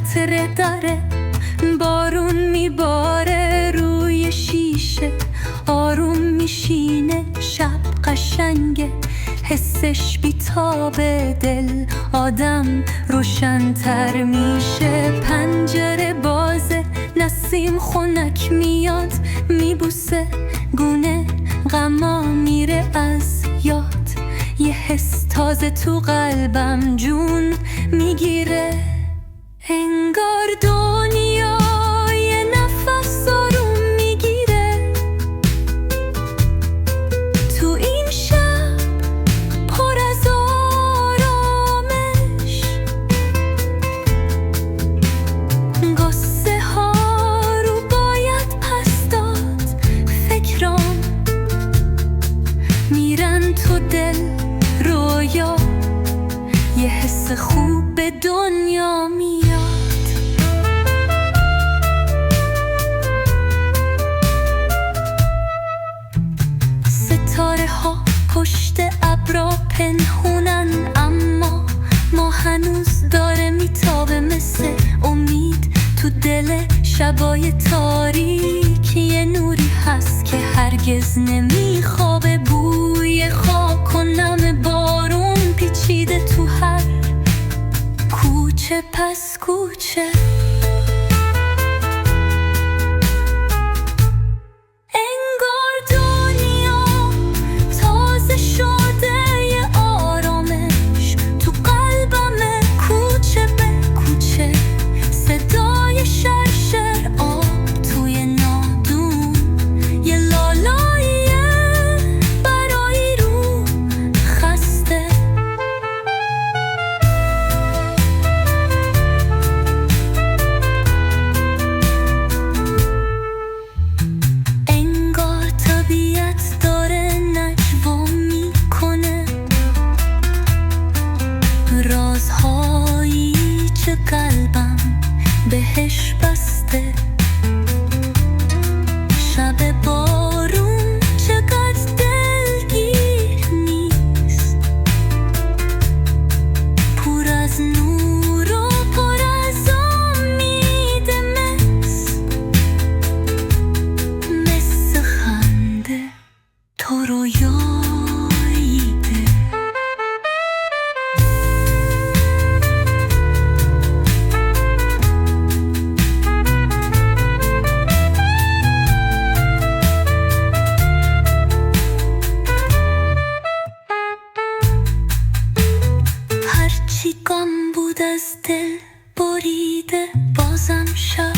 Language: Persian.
قطره داره، بارون میباره روی شیشه، آروم میشینه، شب قشنگه، حسش بیتابه، دل آدم روشن‌تر میشه. پنجره بازه، نسیم خنک میاد، میبوسه گونه غما میره از یاد. یه حس تازه تو قلبم جون میگیره، انگار دنیا یه نفس آروم میگیره. تو این شب پر از آرامش، قصه ها رو باید پس داد، فکرام میرن تو دل رویا، یه حس خوب به دنیا میاد. ستاره ها پشت ابرا پنهونن، اما ما هنوز داره میتابه مثل امید تو دل شبای تاریک. یه نوری هست که هرگز نمیخوابه، بوی خاک و نم بارون پیچیده تو هر کوچه پس کوچه. انگار دنیا تازه شده، یه آرامش تو قلبمه، کوچه به کوچه، صدای شرشر آب توی نادون، یه لالاییه برای رو خسته. انگار طبیعت داره نجوا میکنه، رازهایی که قلبم بهش بسته. شب بارون چقدر دلگیر نیست، پر از نور و پر از امید، مثل خنده تو رویاییده. هرچی غم بود از دل بریده، بازم شب